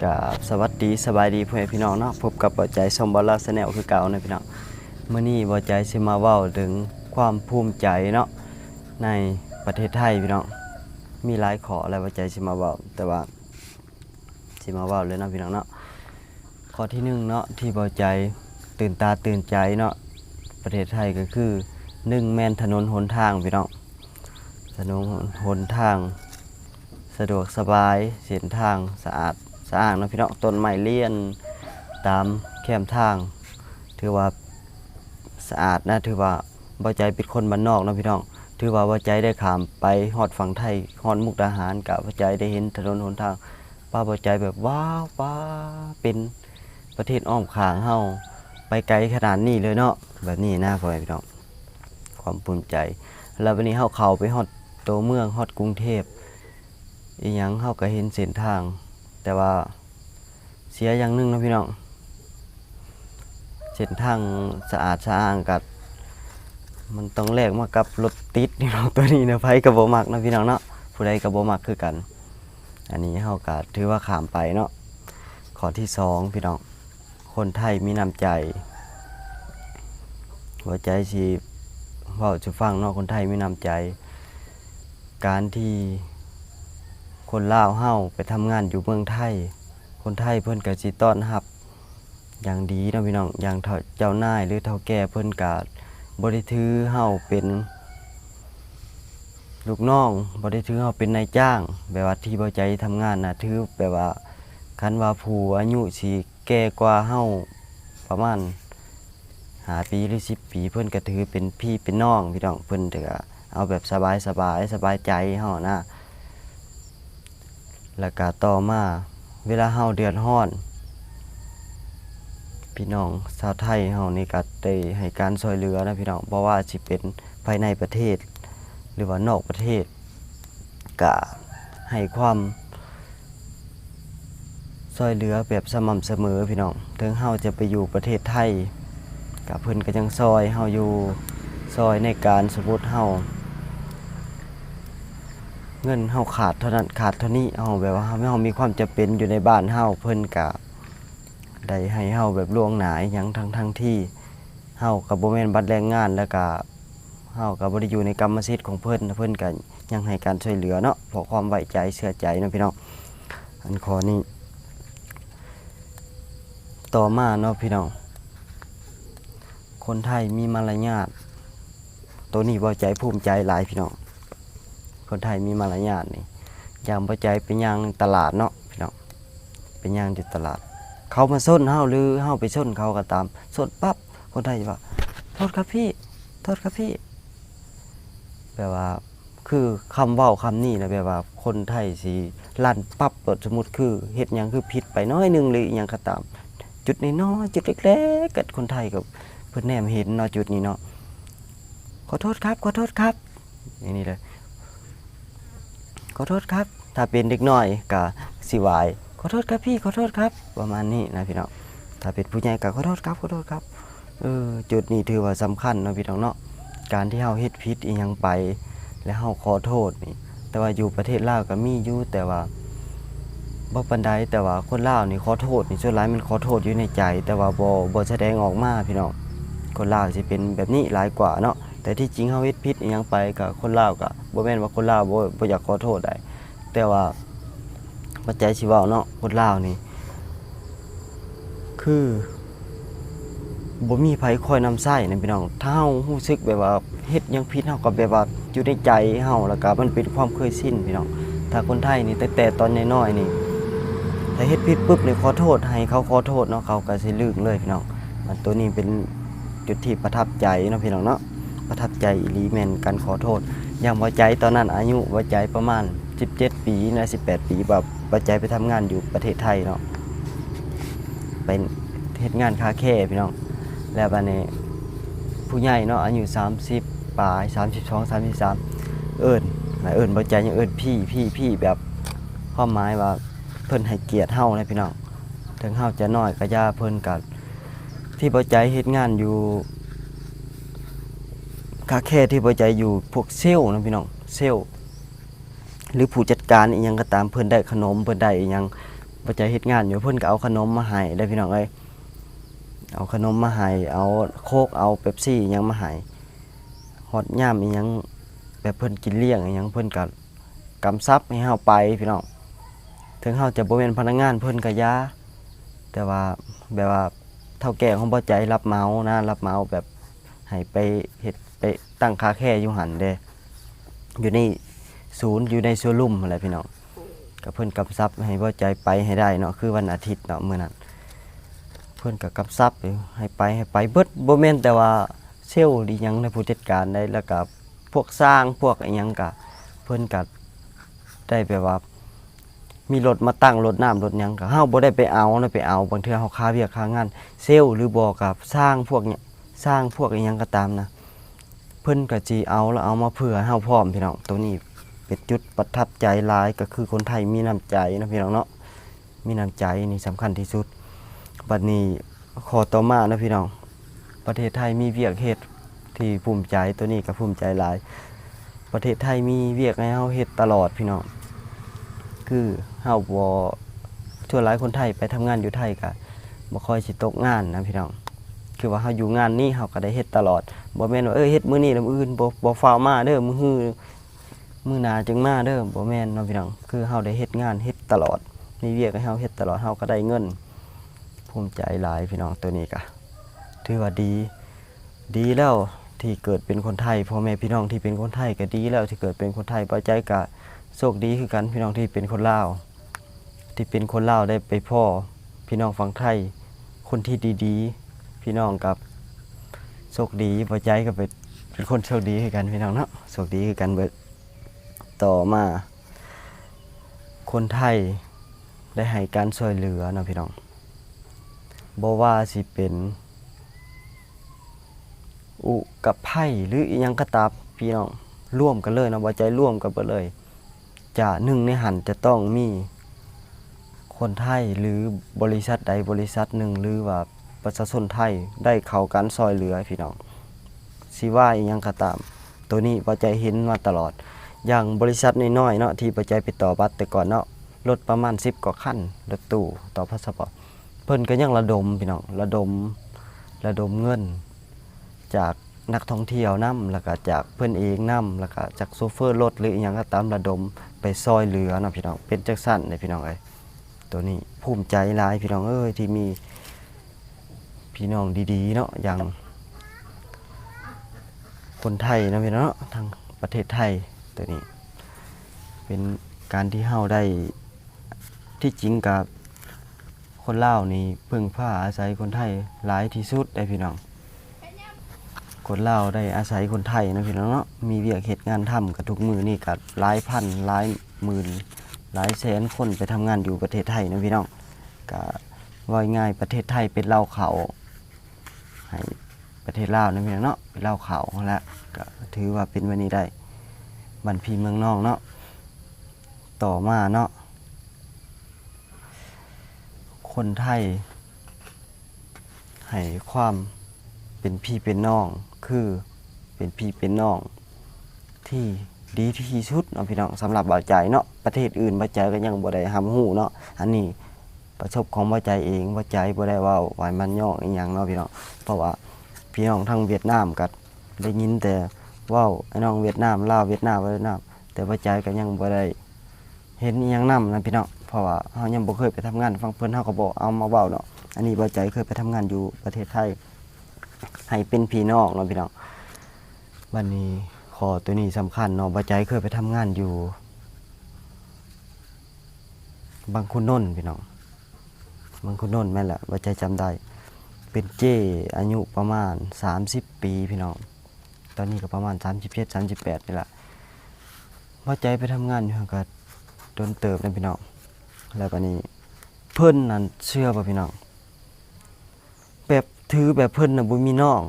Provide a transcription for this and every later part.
กับสวัสดีสบายดีพ่อแม่พี่น้องเนาะพบกับบ่อใจซอมบอลลาแนลคือเก่านะพี่น้องเมื่อนี้บ่อใจสิมาเว้าถึงความภูมิใจเนาะในประเทศไทยพี่น้องมีหลายข้ออะไรบ่อใจสิมาเว้าแต่ว่าสิมาเว้าเลยนะพี่น้องเนาะข้อที่1เนาะที่บ่อใจตื่นตาตื่นใจเนาะประเทศไทยก็คือ1แม่นถนนหนทางพี่น้องถนนหนทางสะดวกสบายเส้นทางสะอาดสะอ้างนะพี่น้องต้นไม้เลี้ยนตามแคมทางถือว่าสะอาดนะถือว่าบ่ใจเป็นคนบ้านนอกนะพี่น้องถือว่าบ่ใจได้ข้ามไปฮอดฝั่งไทยฮอดมุกดาหารกับบ่ใจได้เห็นถนนหนทางป้าบ่ใจแบบว้าวป้าเป็นประเทศอ้อมข้างเฮาไปไกลขนาดนี้เลยเนาะแบบนี้นะพ่อแม่พี่น้องความภูมิใจแล้ววันนี้เฮาเข้าไปฮอดตัวเมืองฮอดกรุงเทพอีหยังเฮาก็เห็นเส้นทางแต่ว่าเสียอย่างหนึ่งนะพี่น้องเส้นทางสะอาดสะอ้างกับมันต้องแลกมากับรถติดพี่น้องตัวนี้นะไผก็บ่มักนะพี่น้องเนาะผู้ใดก็บ่มักคือกันอันนี้เฮาก็ถือว่าข้ามไปเนาะข้อที่2พี่น้องคนไทยมีน้ำใจหัวใจสิเว้าให้ฟังเนาะคนไทยมีน้ำใจการที่คนลาวเฮาไปทำงานอยู่เมืองไทยคนไทยเพิ่นก็สิต้อนรับอย่างดีเนาะพี่น้องอย่างเจ้านายหรือเฒ่าแก่เพิ่นก็บ่ได้ถือเฮาเป็นลูกน้องบ่ได้ถือเฮาเป็นนายจ้างแบบว่าที่บ่ใจทำงานน่ะถือแบบว่าคันว่าผู้อายุสิแก่กว่าเฮาประมาณ5 ปีหรือ10 ปีเพิ่นก็ถือเป็นพี่เป็นน้องพี่น้องเพิ่นก็เอาแบบสบายสบายใจเฮานะแล้วก็ต่อมาเวลาเฮาเดือดร้อนพี่น้องชาวไทยเฮานี่ก็ได้ให้การช่วยเหลือนะพี่น้องบ่ว่าสิเป็นภายในประเทศหรือว่านอกประเทศก็ให้ความช่วยเหลือแบบสม่ำเสมอพี่น้องถึงเฮาจะไปอยู่ประเทศไทยก็เพิ่นก็ยังช่วยเฮาอยู่ช่วยในการสมมุติเฮาเงินเฮาขาดเท่านั้นขาดเท่านี้เฮาแบบว่าเฮามีความจำเป็นอยู่ในบ้านเฮาเพิ่นก็ได้ให้เฮาแบบล่วงหน้าหยังทั้งที่เฮาก็บ่แม่นบัตรแรงงานแล้วก็เฮาก็บ่ได้อยู่ในกรรมสิทธิ์ของเพิ่นก็ยังให้การช่วยเหลือเนาะเพราะความไว้ใจเชื่อใจเนาะพี่น้องอันข้อนี้ต่อมาเนาะพี่น้องคนไทยมีมารยาทตัวนี้บ่ใจภูมิใจหลายพี่น้องคนไทยมีมารยาทนี่อย่างบ่ใจไปย่างตลาดเนาะพี่น้องไปย่างที่ตลาดเขามาส้นเฮาหรือเฮาไปส้นเขาก็ตามส้นปั๊บคนไทยว่าโทษครับพี่โทษครับพี่แปลว่าคือคำเว้าคำนี้นะแปลว่าคนไทยสิลั่นปั๊บสมมุติคือเฮ็ดหยังคือผิดไปน้อยนึงหรือหยังก็ตามจุดน้อยๆจุดเล็กๆกับคนไทยก็เพิ่นแนมเห็นเนาะจุดนี้เนาะขอโทษครับขอโทษครับอย่างนี้เลยขอโทษครับถ้าเป็นเด็กน้อยก็สิไหวขอโทษครับพี่ขอโทษครับประมาณนี้นะพี่น้องถ้าเป็นผู้ใหญ่ก็ขอโทษครับขอโทษครับจุดนี้ถือว่าสำคัญนะพี่น้องเนาะการที่เฮาเฮ็ดผิดอีหยังไปแล้วเฮาขอโทษนี่แต่ว่าอยู่ประเทศลาวก็มีอยู่แต่ว่าบ่ปานใดแต่ว่าคนลาวนี่ขอโทษนี่ส่วนหลายมันขอโทษอยู่ในใจแต่ว่าบ่แสดงออกมาพี่น้องคนลาวสิเป็นแบบนี้หลายกว่าเนาะแต่ที่จริงเฮาเฮ็ดผิดอีหยังไปก็คนลาวก็บ่แม่นว่าคนลาวบ่อยากขอโทษได้แต่ว่าปัจจัยสิเว้าเนาะคนลาวนี่คือบ่มีไผคอยนำใช้นะพี่น้องถ้าเฮารู้สึกแบบว่าเฮ็ดหยังผิดเฮาก็แบบว่าอยู่ในใจเฮาแล้วก็มันเป็นความเคยชินพี่น้องถ้าคนไทยนี่ตั้งแต่ตอนน้อยๆนี่ถ้าเฮ็ดผิดปุ๊บนี่ขอโทษให้เขาขอโทษเนาะเขาก็สิลืมเลยพี่น้องมันตัวนี้เป็นจุดที่ประทับใจเนาะพี่น้องเนาะประทับใจอีหลีแม่นการขอโทษอย่างบ่ใจตอนนั้นอายุบ่ใจประมาณ17 ปีนะ18 ปีแบบบ่ใจไปทำงานอยู่ประเทศไทยเนาะเป็นเฮ็ดงานคาแคร์พี่น้องแล้วบัดนี้ผู้ใหญ่เนาะอายุ30ปลาย32 33เอิ้นบ่ใจยังเอิ้นพี่แบบความหมายว่าเพิ่นให้เกียรติเฮานะพี่น้องถึงเฮาจะน้อยก็อย่าเพิ่นก็ที่บ่ใจเฮ็ดงานอยู่คาแคร์ที่บ่ใจอยู่พวกเซลล์นะพี่น้องเซลล์หรือผู้จัดการอีหยังก็ตามเพิ่นได้ขนมเพิ่นได้อีหยัง บ่ใจเฮ็ดงานอยู่เพิ่นก็เอาขนมมาให้ได้พี่น้องเอ้ยเอาขนมมาให้เอาโค้กเอาเป๊ปซี่อิหยังมาให้ฮอดยามอีหยังแบบเพิ่นกินเลี้ยงอีหยังเพิ่นก็กำซับให้เฮาไปพี่น้องถึงเฮาจะบ่เป็นพนักงานเพิ่นก็ยาแต่ว่าแบบว่าเฒ่าแก่ของบ่ใจรับเหมานะรับเหมาแบบให้ไปเฮ็ดไปตั้งคาแคร์อยู่หั่นเด้อยู่ในศูนย์อยู่ในโชว์รูมอะไรพี่น้องก็เพิ่นกำซับให้บ่ใจไปให้ได้เนาะคือวันอาทิตย์เนาะมื้อนั้นเพิ่นก็กำซับให้ไปเบิดบ่แม่นแต่ว่าเซลล์อีหยังในผู้จัดการได้แล้วก็พวกสร้างพวกอีหยังก็เพิ่นก็ได้แบบว่ามีรถมาตั้งรถน้ำรถหยังก็เฮาบ่ได้ไปเอานะไปเอาบางเทื่อเฮาค้าเวียกค้างานเซลล์หรือบ่กับสร้างพวกเนี่ยสร้างพวกอีหยังก็ตามนะเพิ่นก็สิเอาแล้วเอามาเพื่อให้เฮาพร้อมพี่น้องตัวนี้เป็นจุดประทับใจหลายก็คือคนไทยมีน้ำใจนะพี่น้องเนาะมีน้ำใจนี่สำคัญที่สุดบัดนี้ขอต่อมานะพี่น้องประเทศไทยมีเวียกเฮ็ดที่ภูมิใจตัวนี้ก็ภูมิใจหลายประเทศไทยมีเวียกให้เฮาเฮ็ดตลอดพี่น้องคือเฮาบ่ทั่วหลายคนไทยไปทำงานอยู่ไทยก็บ่ค่อยสิตกงานนะพี่น้องคือว่าเฮาอยู่งานนี้เฮาก็ได้เฮ็ดตลอดบ่แม่นว่าเฮ็ดมื้อนี้แล้วมื้ออื่นบ่ฟ้าวมาเด้อมื้อหน้าจึงมาเด้อบ่แม่นเนาะพี่น้องคือเฮาได้เฮ็ดงานเฮ็ดตลอดมีเวียกให้เฮาเฮ็ดตลอดเฮาก็ได้เงินภูมิใจหลายพี่น้องตัวนี้ก็ถือว่าดีแล้วที่เกิดเป็นคนไทยพ่อแม่พี่น้องที่เป็นคนไทยก็ดีแล้วที่เกิดเป็นคนไทยบ่ใจก็โชคดีคือกันพี่น้องที่เป็นคนลาวที่เป็นคนลาวได้ไปพ่อพี่น้องฝั่งไทยคนที่ดีๆพี่น้องกับโชคดีบ่ใจก็เป็นคนโชคดีคือกันพี่น้องเนาะโชคดีคือกันเบิดต่อมาคนไทยได้ให้การช่วยเหลือเนาะพี่น้องบ่ว่าสิเป็นอุกภัยหรืออีหยังก็ตามพี่น้องร่วมกันเลยเนาะบ่ใจร่วมกันเบิดเลยจะหนึ่งในหันจะต้องมีคนไทยหรือบริษัทใดบริษัทหนึ่งหรือว่าประชาชนไทยได้เข้ากันซอยเหลือพี่น้องสิว่าอีหยังก็ตามตัวนี้บ่ใจเห็นมาตลอดอย่างบริษัทน้อยๆเนาะที่บ่ใจไปต่อบัตรแต่ก่อนเนาะรถประมาณ10กว่าคันรถตู้ต่อพาสปอร์ตเพิ่นก็ยังระดมพี่น้องระดมเงินจากนักท่องเที่ยวนํแล้วก็จากเพิ่นเองนํแล้วก็จากโชเฟอร์รถหรืออีหยังก็ตามระดมไปซอยเหลือเนาะพี่น้องเป็นจังซั่นเด้พี่น้องเอ้ยตัวนี้ภูมิใจหลายพี่น้องเอ้ยที่มีพี่น้องดีๆเนาะอย่างคนไทยนะพี่น้องเนาะทางประเทศไทยตัวนี้เป็นการที่เฮาได้ที่จริงกับคนลาวนี่พึ่งพาอาศัยคนไทยหลายที่สุดได้พี่น้องคนลาวได้อาศัยคนไทยนะพี่น้องเนาะมีเวียกเฮ็ดงานทำกับทุกมือนี่กับหลายพันหลายหมื่นหลายแสนคนไปทำงานอยู่ประเทศไทยนะพี่น้องก็ว่าง่ายประเทศไทยเป็นเล่าเขาให้ประเทศลาวนะพี่น้องเนาะเป็นเล่าเขาแล้วก็ถือว่าเป็นวันนี้ได้บันพีเมืองนอกเนาะต่อมาเนาะคนไทยให้ความเป็นพี่เป็นน้องคือเป็นพี่เป็นน้องที่ดีที่สุดเนาะพี่น้องสำหรับบ่าวใจเนาะประเทศอื่นบ่าวใจก็ยังบ่ได้หำหูเนาะอันนี้ประสบของบ่าวใจเองบ่าวใจบ่ได้ว่าหวายมันย่องอีหยังเนาะพี่น้องเพราะว่าพี่น้องทางเวียดนามก็ได้ยินแต่ว้าวไอ้น้องเวียดนามลาวเวียดนามแต่บ่าวใจก็ยังบ่ได้เห็นอีหยังนำนะพี่น้องเพราะว่าเฮายังบ่เคยไปทำงานฟังเพิ่นเฮาก็บ่เอามาเว้าเนาะอันนี้บ่าวใจเคยไปทำงานอยู่ประเทศไทยให้เป็นพี่น้องเนาะพี่น้องวันนี้ขอตัวนี้สำคัญเนาะบ่าวใจเคยไปทำงานอยู่บางขุนนนท์พี่น้องบางขุนนนท์แม่นแหละบ่าวใจจำได้เป็นเจ้อายุประมาณ30ปีพี่น้องตอนนี้ก็ประมาณ37 38นี่แหละบ่าวใจไปทำงานอยู่ก็โดนเติบนะพี่น้องแล้วบัดนี้เพิ่นนั่นเชื่อป่ะพี่น้องแบบถือแบบเพิ่นน่ะบ่มีน้อง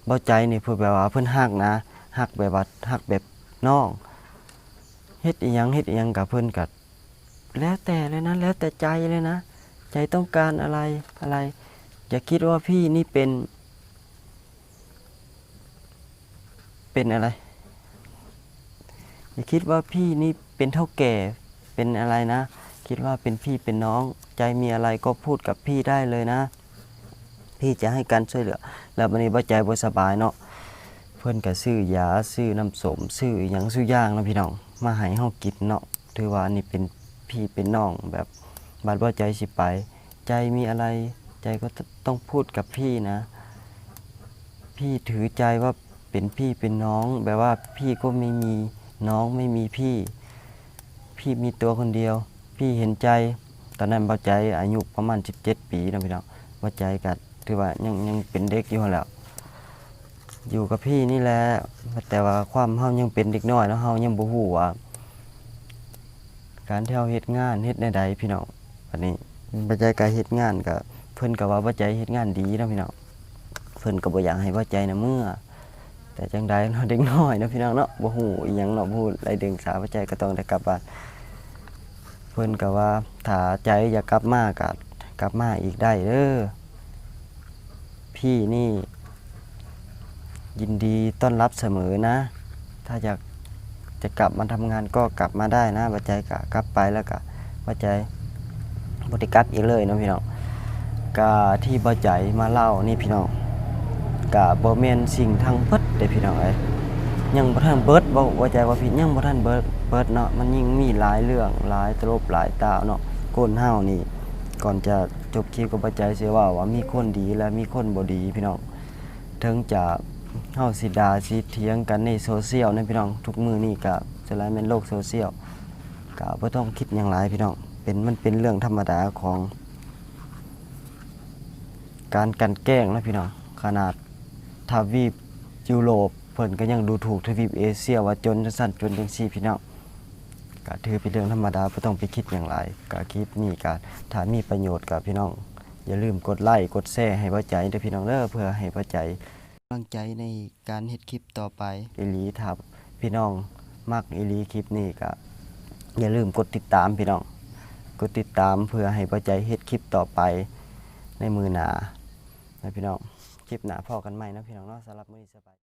บ่ใจนี่เพิ่นแบบว่าเพิ่นฮักนะฮักแบบว่าฮักแบบน้องเฮ็ดอีหยังกับเพิ่นก็แล้วแต่เลยนะแล้วแต่ใจเลยนะใจต้องการอะไรอย่าคิดว่าพี่นี่เป็นอะไรอย่าคิดว่าพี่นี่เป็นเฒ่าแก่เป็นอะไรนะ คิดว่าเป็นพี่เป็นน้องใจมีอะไรก็พูดกับพี่ได้เลยนะ พี่จะให้การช่วยเหลือแล้ววันนี้บ่ใจบ่สบายเนาะเพิ่นก็ซื้อยาซื้อน้ำส้มซื้อหยังซื้อย่างเนาะพี่น้องมาให้เฮากินเนาะถือว่านี่เป็นพี่เป็นน้องแบบบาดบ่ใจสิไป ใจมีอะไรใจก็ต้องพูดกับพี่นะ พี่ถือใจว่าเป็นพี่เป็นน้องแบบว่าพี่ก็ไม่มีน้องไม่มีพี่ พี่มีตัวคนเดียว พี่เห็นใจตอนนั้นบ่ใจอายุประมาณ17 ปีนะพี่น้องบ่ใจก็ถือว่ายังเป็นเด็กอยู่หั่นแหล้วอยู่กับพี่นี่แหละแต่ว่าความเฮายังเป็นเด็กน้อยแล้วเฮายังบ่ฮู้ว่าการที่เฮาเฮ็ดงานเฮ็ดแนวใดพี่น้องอันนี้บ่ใจก็เฮ็ดงานก็เพิ่นก็ว่าบ่ใจเฮ็ดงานดีนะพี่น้องเพิ่นก็บ่อยากให้บ่ใจน่ะเมื่อแต่จังใดเนาะเด็กน้อยเนาะพี่น้องเนาะบ่ฮู้อีหยังเนาะบ่ฮู้ไรเดึงสาบ่ใจก็ต้องได้กลับบ้านเพิ่นก็ว่าถ้าใจอยากกลับมาก็กลับมาอีกได้เด้อพี่นี่ยินดีต้อนรับเสมอนะถ้าอยากจะกลับมาทำงานก็กลับมาได้นะบ่ใจก็กลับไปแล้วก็บ่ใจบ่ได้กลับอีกเลยเนาะพี่น้องก็ที่บ่ใจมาเล่านี่พี่น้องก็บ่แม่นสิ่งทั้งเบิดเด้พี่น้องเอ้ยยังบ่ทันเบิดบ่ใจว่าผิดยังบ่ทันเบิดเนาะมันยิ่งมีหลายเรื่องหลายตลบหลายตาเนาะคนเฮานี่ก่อนจะจบคลิปก็บ่ใจสิว่ามีคนดีและมีคนบ่ดีพี่น้องถึงจะเฮาสิด่าสิเถียงกันในโซเชียลนะพี่น้องทุกมื้อนี้ก็จะหลายแม่นโลกโซเชียลก็บ่ต้องคิดหยังหลายพี่น้องมันเป็นเรื่องธรรมดาของการกลั่นแกล้งนะพี่น้องขนาดทวีปยุโรปเพิ่นก็ยังดูถูกทวีปเอเชียว่าจนจังซั่นจนจังซี่พี่น้องก็ถือเป็นเรื่องธรรมดาบ่ต้องไปคิดหยังหลายก็คลิปนี้ก็ถ้ามีประโยชน์กับพี่น้องอย่าลืมกดไลค์กดแชร์ให้บ่ใจเด้อพี่น้องเด้อเพื่อให้บ่ใจกำลังใจในการเฮ็ดคลิปต่อไปอีหลีถ้าพี่น้องมักอีหลีคลิปนี้ก็อย่าลืมกดติดตามพี่น้องกดติดตามเพื่อให้บ่ใจเฮ็ดคลิปต่อไปในมื้อหน้านะพี่น้องคลิปหน้าพอกันใหม่นะพี่น้องเนาะสำหรับมื้อนี้สบาย